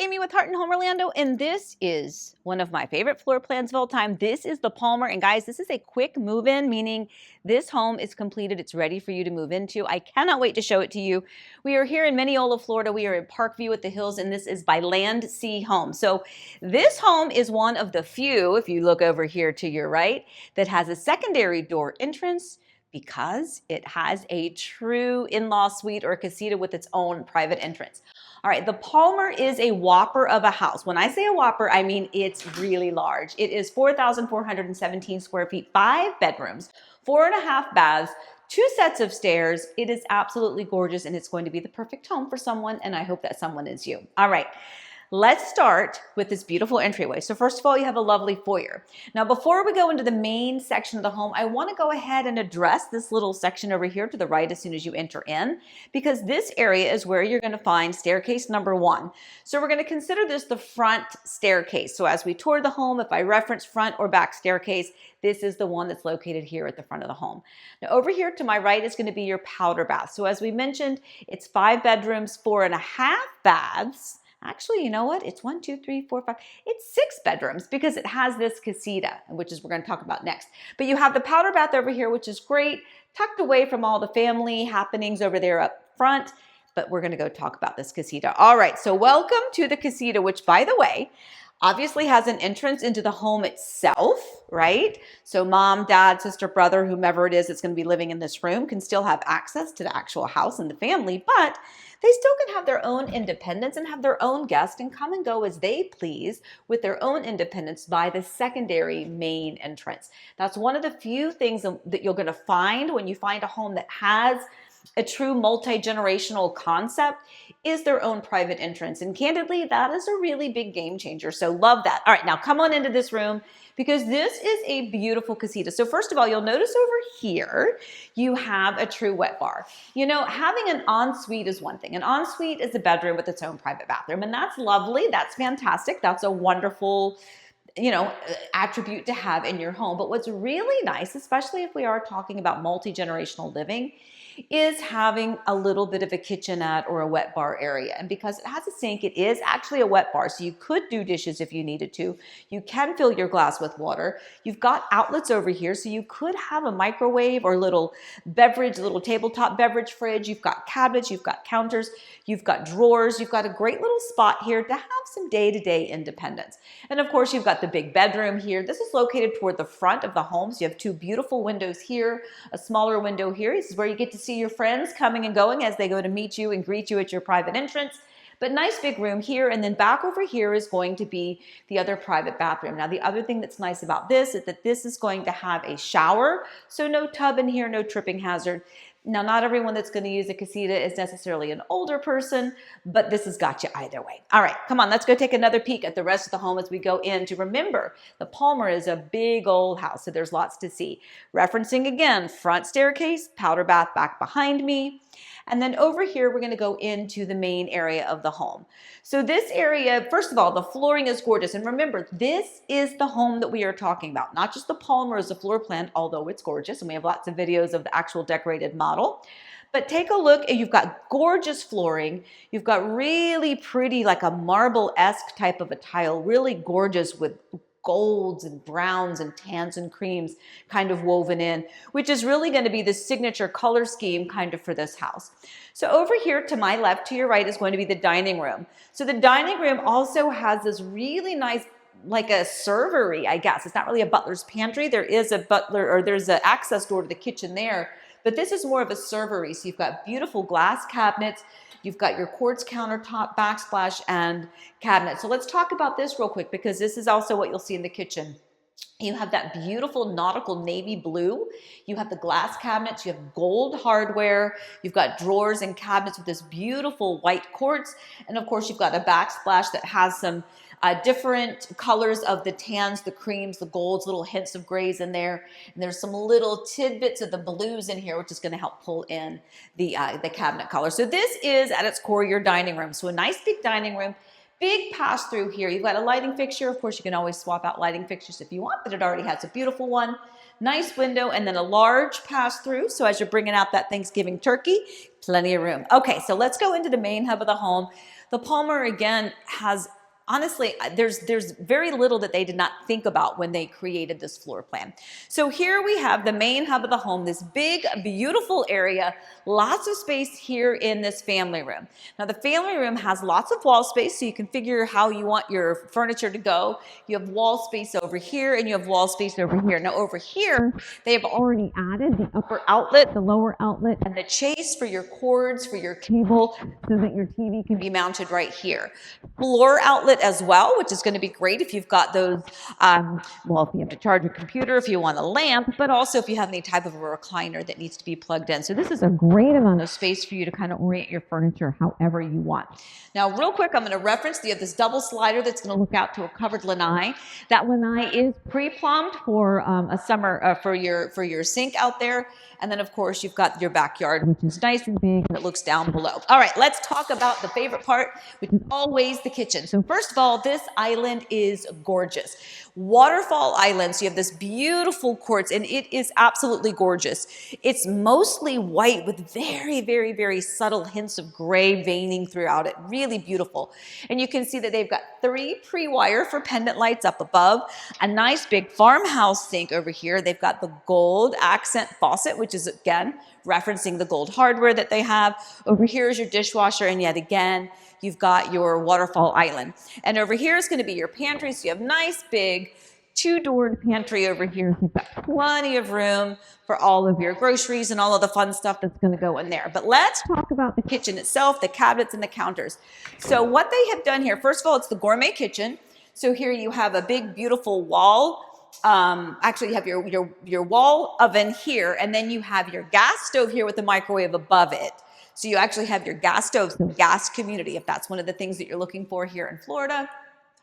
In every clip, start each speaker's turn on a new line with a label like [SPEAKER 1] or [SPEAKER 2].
[SPEAKER 1] Amy with Heart and Home Orlando, and this is one of my favorite floor plans of all time. This is the Palmer, and guys, this is a quick move-in, meaning this home is completed. It's ready for you to move into. I cannot wait to show it to you. We are here in Mineola, Florida. We are in Parkview at the Hills, and this is by Landsea Homes. So this home is one of the few, if you look over here to your right, that has a secondary door entrance because it has a true in-law suite or casita with its own private entrance. All right, the Palmer is a whopper of a house. When I say a whopper, I mean it's really large. It is 4,417 square feet, 5 bedrooms, 4.5 baths, 2 sets of stairs. It is absolutely gorgeous, and it's going to be the perfect home for someone, and I hope that someone is you. All right. Let's start with this beautiful entryway. So first of all, you have a lovely foyer. Now, before we go into the main section of the home, I want to go ahead and address this little section over here to the right as soon as you enter in, because this area is where you're going to find staircase number 1. So we're going to consider this the front staircase. So as we tour the home, if I reference front or back staircase, this is the one that's located here at the front of the home. Now, over here to my right is going to be your powder bath. So as we mentioned, it's 5 bedrooms, 4.5 baths. Actually, you know what? It's 1, 2, 3, 4, 5. It's 6 bedrooms because it has this casita, which is we're going to talk about next. But you have the powder bath over here, which is great, tucked away from all the family happenings over there up front. But we're going to go talk about this casita. All right, so welcome to the casita, which, by the way, obviously has an entrance into the home itself, right? So mom, dad, sister, brother, whomever it is that's going to be living in this room can still have access to the actual house and the family, but they still can have their own independence and have their own guests and come and go as they please with their own independence by the secondary main entrance. That's one of the few things that you're going to find when you find a home that has a true multi-generational concept is their own private entrance. And candidly, that is a really big game changer. So love that. All right, now come on into this room because this is a beautiful casita. So first of all, you'll notice over here, you have a true wet bar. You know, having an ensuite is one thing. An ensuite is a bedroom with its own private bathroom, and that's lovely. That's fantastic. That's a wonderful attribute to have in your home. But what's really nice, especially if we are talking about multi-generational living, is having a little bit of a kitchenette or a wet bar area. And because it has a sink, it is actually a wet bar. So you could do dishes if you needed to. You can fill your glass with water. You've got outlets over here. So you could have a microwave or little tabletop beverage fridge. You've got cabinets, you've got counters, you've got drawers. You've got a great little spot here to have some day-to-day independence. And of course, you've got the big bedroom here. This is located toward the front of the home. So you have 2 beautiful windows here, a smaller window here. This is where you get to see your friends coming and going as they go to meet you and greet you at your private entrance. But nice big room here, and then back over here is going to be the other private bathroom. Now, the other thing that's nice about this is that this is going to have a shower, so no tub in here, no tripping hazard. Now, not everyone that's going to use a casita is necessarily an older person, but this has got you either way. All right, come on, let's go take another peek at the rest of the home as we go in. To remember, the Palmer is a big old house, so there's lots to see. Referencing again, front staircase, powder bath back behind me. And then over here, we're going to go into the main area of the home. So this area, first of all, the flooring is gorgeous. And remember, this is the home that we are talking about, not just the Palmer as a floor plan, although it's gorgeous. And we have lots of videos of the actual decorated model. But take a look, and you've got gorgeous flooring. You've got really pretty, like a marble-esque type of a tile, really gorgeous with golds and browns and tans and creams kind of woven in, which is really going to be the signature color scheme kind of for this house. So over here to my left, to your right, is going to be the dining room. So the dining room also has this really nice, like a servery, I guess. It's not really a butler's pantry. There is a butler, or there's an access door to the kitchen there, but this is more of a servery. So you've got beautiful glass cabinets. You've got your quartz countertop, backsplash, and cabinet. So let's talk about this real quick because this is also what you'll see in the kitchen. You have that beautiful nautical navy blue. You have the glass cabinets. You have gold hardware. You've got drawers and cabinets with this beautiful white quartz. And of course, you've got a backsplash that has some different colors of the tans, the creams, the golds, little hints of grays in there. And there's some little tidbits of the blues in here, which is going to help pull in the cabinet color. So this is at its core your dining room. So a nice big dining room. Big pass through here. You've got a lighting fixture. Of course, you can always swap out lighting fixtures if you want, but it already has a beautiful one. Nice window, and then a large pass through. So as you're bringing out that Thanksgiving turkey, plenty of room. Okay, so let's go into the main hub of the home. The Palmer, again, has, honestly, there's very little that they did not think about when they created this floor plan. So here we have the main hub of the home, this big, beautiful area, lots of space here in this family room. Now the family room has lots of wall space, so you can figure how you want your furniture to go. You have wall space over here, and you have wall space over here. Now over here, they have already added the upper outlet, the lower outlet, and the chase for your cords, for your cable, so that your TV can be mounted right here. Floor outlet as well, which is going to be great if you've got those, well, if you have to charge your computer, if you want a lamp, but also if you have any type of a recliner that needs to be plugged in. So this is a great amount of space for you to kind of orient your furniture however you want. Now, real quick, I'm going to reference, you have this double slider that's going to look out to a covered lanai. That lanai is pre-plumbed for a summer, for your sink out there. And then, of course, you've got your backyard, which is nice and big, and it looks down below. All right, let's talk about the favorite part, which is always the kitchen. So first of all, this island is gorgeous. Waterfall island, so you have this beautiful quartz, and it is absolutely gorgeous. It's mostly white with very, very, very subtle hints of gray veining throughout it. Really beautiful. And you can see that they've got 3 pre-wire for pendant lights up above, a nice big farmhouse sink over here. They've got the gold accent faucet, which is, again, referencing the gold hardware that they have. Over here is your dishwasher, and yet again, you've got your waterfall island. And over here is going to be your pantry. So you have nice big 2-doored pantry over here. You've got plenty of room for all of your groceries and all of the fun stuff that's going to go in there. But let's talk about the kitchen itself, the cabinets and the counters. So what they have done here, first of all, it's the gourmet kitchen. So here you have a big, beautiful wall. Actually, you have your wall oven here, and then you have your gas stove here with the microwave above it. So you actually have your gas stove, so gas community, if that's one of the things that you're looking for here in Florida.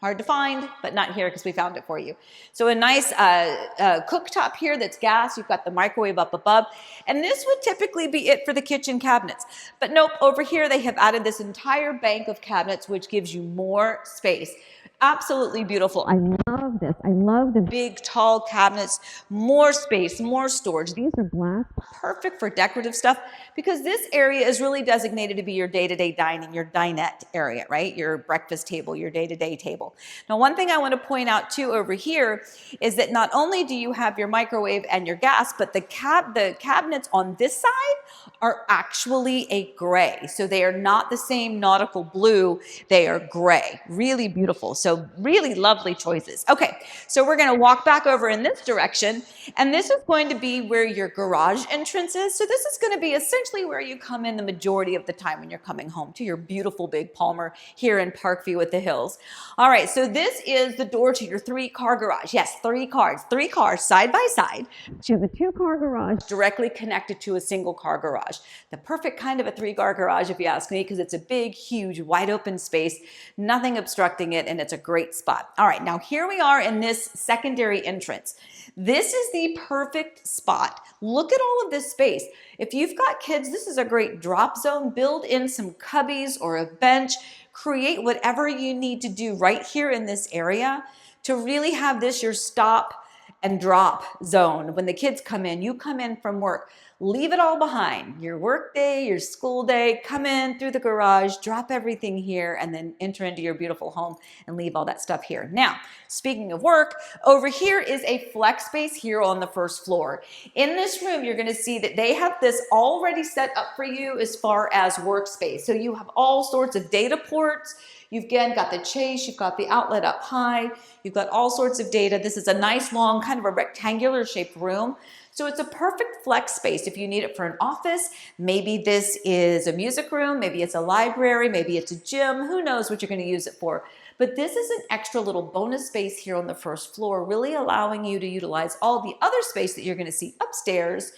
[SPEAKER 1] Hard to find, but not here because we found it for you. So a nice cooktop here that's gas. You've got the microwave up above. And this would typically be it for the kitchen cabinets. But nope, over here they have added this entire bank of cabinets, which gives you more space. Absolutely beautiful. I love this. I love the big, tall cabinets, more space, more storage. These are glass, perfect for decorative stuff because this area is really designated to be your day-to-day dining, your dinette area, right? Your breakfast table, your day-to-day table. Now, one thing I want to point out too over here is that not only do you have your microwave and your gas, but the cabinets on this side are actually a gray. So they are not the same nautical blue. They are gray. Really beautiful. So really lovely choices. Okay, so we're going to walk back over in this direction, and this is going to be where your garage entrance is. So this is going to be essentially where you come in the majority of the time when you're coming home to your beautiful big Palmer here in Parkview with the hills. All right, so this is the door to your 3-car garage. Yes, 3 cars side by side. So you have a 2-car garage directly connected to a 1-car garage. The perfect kind of a 3-car garage, if you ask me, because it's a big, huge, wide open space, nothing obstructing it, and it's a great spot. All right, now here we are in this secondary entrance. This is the perfect spot. Look at all of this space. If you've got kids, this is a great drop zone. Build in some cubbies or a bench. Create whatever you need to do right here in this area to really have this your stop and drop zone. When the kids come in, you come in from work, leave it all behind. Your work day, your school day, come in through the garage, drop everything here, and then enter into your beautiful home and leave all that stuff here. Now, speaking of work, over here is a flex space here on the first floor. In this room, you're gonna see that they have this already set up for you as far as workspace. So you have all sorts of data ports. You've again got the chase, you've got the outlet up high, you've got all sorts of data. This is a nice long kind of a rectangular shaped room. So it's a perfect flex space if you need it for an office. Maybe this is a music room, maybe it's a library, maybe it's a gym, who knows what you're gonna use it for. But this is an extra little bonus space here on the first floor, really allowing you to utilize all the other space that you're gonna see upstairs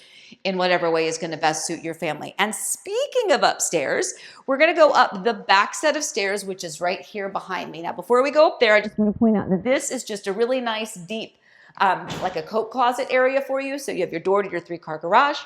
[SPEAKER 1] in whatever way is going to best suit your family. And speaking of upstairs, we're going to go up the back set of stairs, which is right here behind me. Now, before we go up there, I just want to point out that this is just a really nice, deep, like a coat closet area for you. So you have your door to your 3-car garage,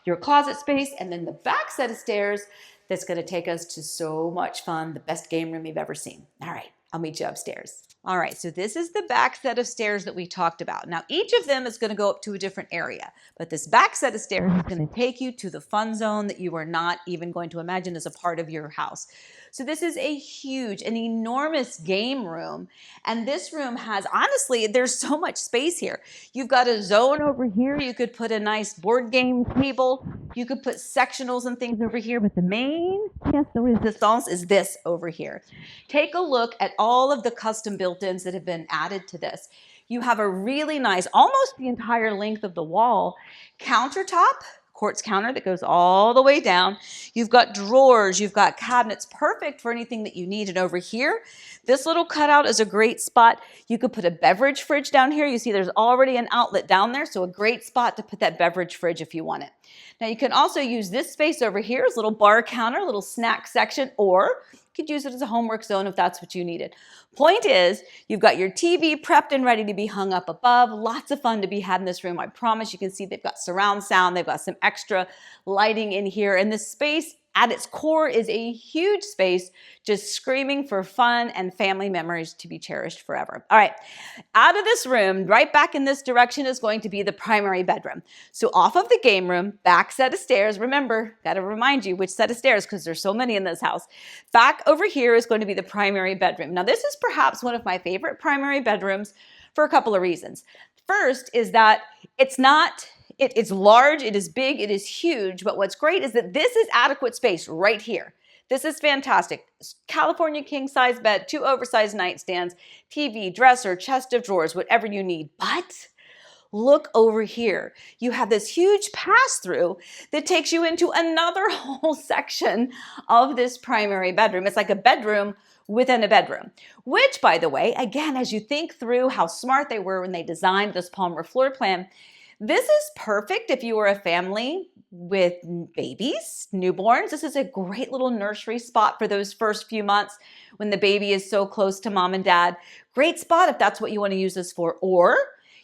[SPEAKER 1] your closet space, and then the back set of stairs that's going to take us to so much fun, the best game room you've ever seen. All right. I'll meet you upstairs. All right, so this is the back set of stairs that we talked about. Now, each of them is going to go up to a different area, but this back set of stairs is going to take you to the fun zone that you are not even going to imagine as a part of your house. So this is a huge, an enormous game room, and this room has, honestly, there's so much space here. You've got a zone over here. You could put a nice board game table. You could put sectionals and things over here, but the main pièce de résistance is this over here. Take a look at all of the custom built-ins that have been added to this. You have a really nice, almost the entire length of the wall, countertop, quartz counter that goes all the way down. You've got drawers, you've got cabinets, perfect for anything that you need. And over here, this little cutout is a great spot. You could put a beverage fridge down here. You see there's already an outlet down there, so a great spot to put that beverage fridge if you want it. Now you can also use this space over here as a little bar counter, a little snack section, or you could use it as a homework zone if that's what you needed. Point is, you've got your TV prepped and ready to be hung up above. Lots of fun to be had in this room. I promise. You can see they've got surround sound. They've got some extra lighting in here. And this space at its core is a huge space just screaming for fun and family memories to be cherished forever. All right, out of this room, right back in this direction is going to be the primary bedroom. So off of the game room, back set of stairs. Remember, got to remind you which set of stairs because there's so many in this house. Back over here is going to be the primary bedroom. Now this is perhaps one of my favorite primary bedrooms for a couple of reasons. First is that it's large, it is big, it is huge, but what's great is that this is adequate space right here. This is fantastic. California king size bed, 2 oversized nightstands, TV, dresser, chest of drawers, whatever you need. But look over here. You have this huge pass-through that takes you into another whole section of this primary bedroom. It's like a bedroom within a bedroom, which, by the way, again, as you think through how smart they were when they designed this Palmer floor plan, this is perfect if you are a family with babies, newborns. This is a great little nursery spot for those first few months when the baby is so close to mom and dad. Great spot if that's what you want to use this for. Or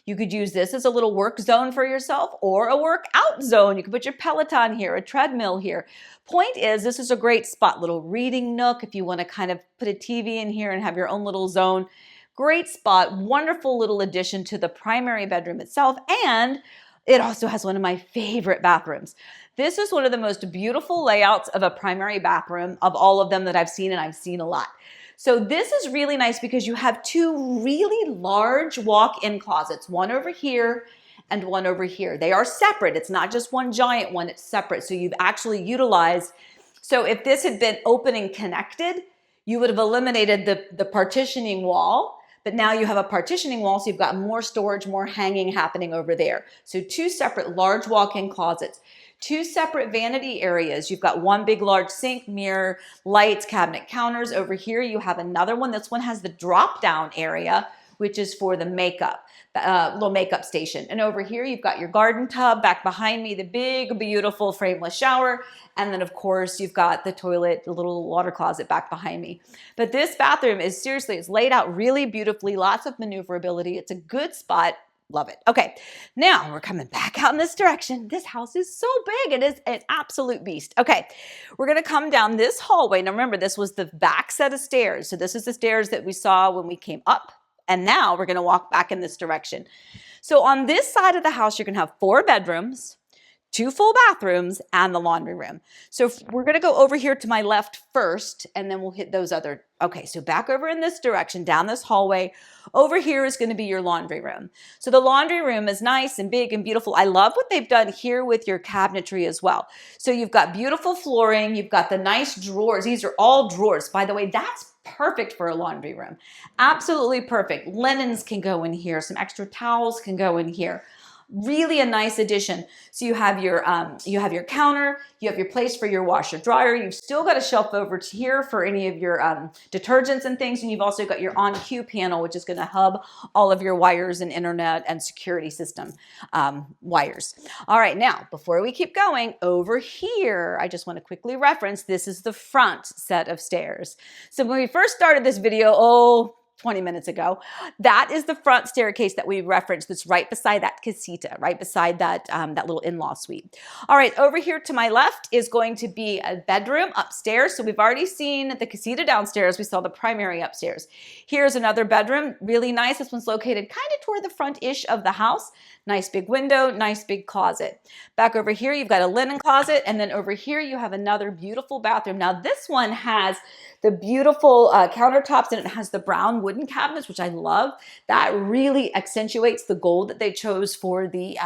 [SPEAKER 1] you could use this as a little work zone for yourself or a workout zone. You could put your Peloton here, a treadmill here. Point is, this is a great spot, little reading nook if you want to kind of put a TV in here and have your own little zone. Great spot, wonderful little addition to the primary bedroom itself, and it also has one of my favorite bathrooms. This is one of the most beautiful layouts of a primary bathroom of all of them that I've seen, and I've seen a lot. So this is really nice because you have 2 really large walk-in closets, one over here and one over here. They are separate. It's not just one giant one, it's separate. So you've actually utilized, so if this had been open and connected, you would have eliminated the partitioning wall. But now you have a partitioning wall, so you've got more storage, more hanging happening over there. So 2 separate large walk-in closets, 2 separate vanity areas. You've got one big large sink, mirror, lights, cabinet counters. Over here you have another one. This one has the drop-down area, which is for the makeup, little makeup station. And over here you've got your garden tub. Back behind me, the big, beautiful frameless shower. And then of course you've got the toilet, the little water closet back behind me. But this bathroom is seriously, it's laid out really beautifully, lots of maneuverability. It's a good spot. Love it. Okay, now we're coming back out in this direction. This house is so big. It is an absolute beast. Okay, we're going to come down this hallway. Now remember, this was the back set of stairs. So this is the stairs that we saw when we came up. And now we're going to walk back in this direction. So on this side of the house, you're going to have 4 bedrooms, 2 full bathrooms, and the laundry room. So we're going to go over here to my left first, and then we'll hit those other. Okay, so back over in this direction, down this hallway. Over here is going to be your laundry room. So the laundry room is nice and big and beautiful. I love what they've done here with your cabinetry as well. So you've got beautiful flooring. You've got the nice drawers. These are all drawers. By the way, that's perfect for a laundry room. Absolutely perfect. Linens can go in here. Some extra towels can go in here. Really a nice addition. So you have your counter, you have your place for your washer dryer. You've still got a shelf over to here for any of your detergents and things. And you've also got your on-cue panel, which is going to hub all of your wires and internet and security system wires. All right, now, before we keep going, over here, I just want to quickly reference, this is the front set of stairs. So when we first started this video, 20 minutes ago. That is the front staircase that we referenced that's right beside that casita, right beside that, that little in-law suite. All right, over here to my left is going to be a bedroom upstairs. So we've already seen the casita downstairs. We saw the primary upstairs. Here's another bedroom, really nice. This one's located kind of toward the front-ish of the house. Nice big window, nice big closet. Back over here, you've got a linen closet, and then over here you have another beautiful bathroom. Now this one has the beautiful countertops, and it has the brown wooden cabinets, which I love. That really accentuates the gold that they chose for the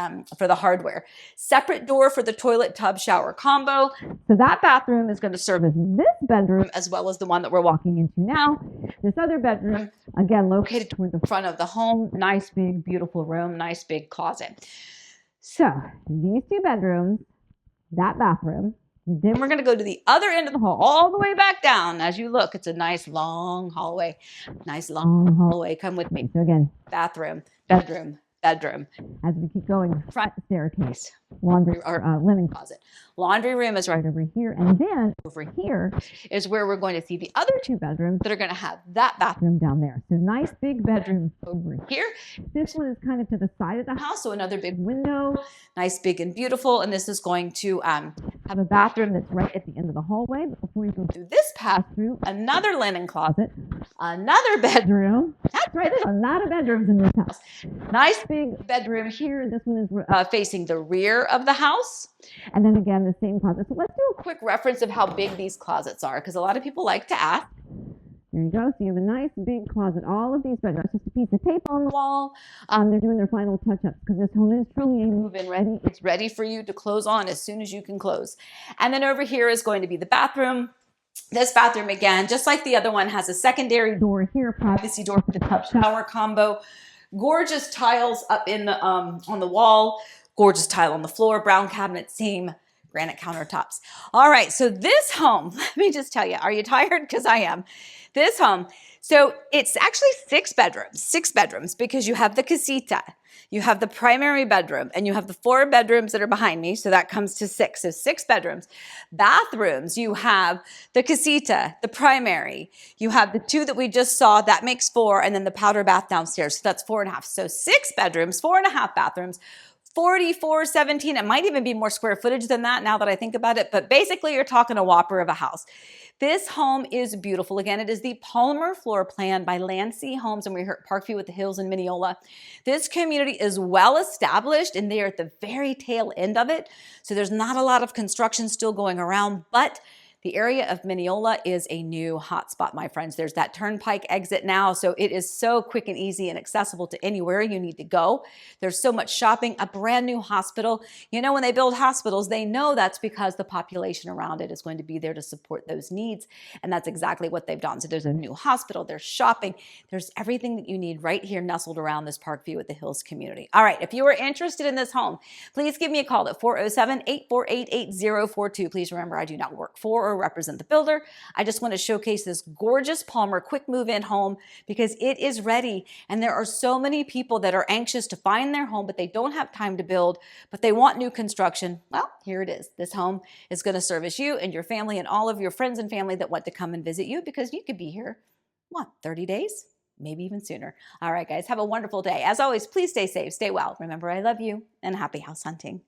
[SPEAKER 1] hardware. Separate door for the toilet tub shower combo. So that bathroom is going to serve as this bedroom as well as the one that we're walking into now. This other bedroom, again, located toward the front of the home. Nice big, beautiful room, nice big closet. So these two bedrooms, that bathroom. Then we're going to go to the other end of the hall, all the way back down. As you look, it's a nice long hallway. Nice long hallway. Come with me. So again, bathroom, bedroom, bedroom. As we keep going, front staircase, laundry or linen closet. Laundry room is right over here. And then over here is where we're going to see the other two bedrooms that are going to have that bathroom down there. So nice big bedroom over here. This one is kind of to the side of the house. So another big window, nice, big and beautiful. And this is going to have a bathroom that's right at the end of the hallway. But before you go through this pass through, another linen closet, another bedroom. That's right, there's a lot of bedrooms in this house. Nice big bedroom here. This one is facing the rear of the house. And then again, the same closet. So let's do a quick reference of how big these closets are, because a lot of people like to ask. There you go. So you have a nice big closet. All of these bedrooms, just a piece of tape on the wall. They're doing their final touch-ups because this home is truly a move-in ready. It's ready for you to close on as soon as you can close. And then over here is going to be the bathroom. This bathroom, again, just like the other one, has a secondary door here, privacy door for the tub shower combo. Gorgeous tiles up in the on the wall. Gorgeous tile on the floor, brown cabinet seam, granite countertops. All right, so this home, let me just tell you, are you tired? Because I am. This home, so it's actually six bedrooms because you have the casita, you have the primary bedroom, and you have the 4 bedrooms that are behind me, so that comes to 6. So 6 bedrooms. Bathrooms, you have the casita, the primary, you have the 2 that we just saw, that makes 4, and then the powder bath downstairs, so that's 4.5. So 6 bedrooms, 4.5 bathrooms, 4417. It might even be more square footage than that now that I think about it, but basically you're talking a whopper of a house. This home is beautiful. Again, it is the Palmer floor plan by Landsea Homes, and we're here at Parkview with the Hills in Mineola. This community is well established, and they are at the very tail end of it. So there's not a lot of construction still going around, but the area of Mineola is a new hotspot, my friends. There's that turnpike exit now, so it is so quick and easy and accessible to anywhere you need to go. There's so much shopping, a brand new hospital. You know, when they build hospitals, they know that's because the population around it is going to be there to support those needs, and that's exactly what they've done. So there's a new hospital, there's shopping, there's everything that you need right here nestled around this Parkview with the Hills community. All right, if you are interested in this home, please give me a call at 407-848-8042. Please remember, I do not work for or represent the builder. I just want to showcase this gorgeous Palmer quick move-in home because it is ready, and there are so many people that are anxious to find their home, but they don't have time to build, but they want new construction. Well, here it is. This home is going to service you and your family and all of your friends and family that want to come and visit you, because you could be here, what, 30 days? Maybe even sooner. All right, guys, have a wonderful day. As always, please stay safe, stay well. Remember, I love you, and happy house hunting.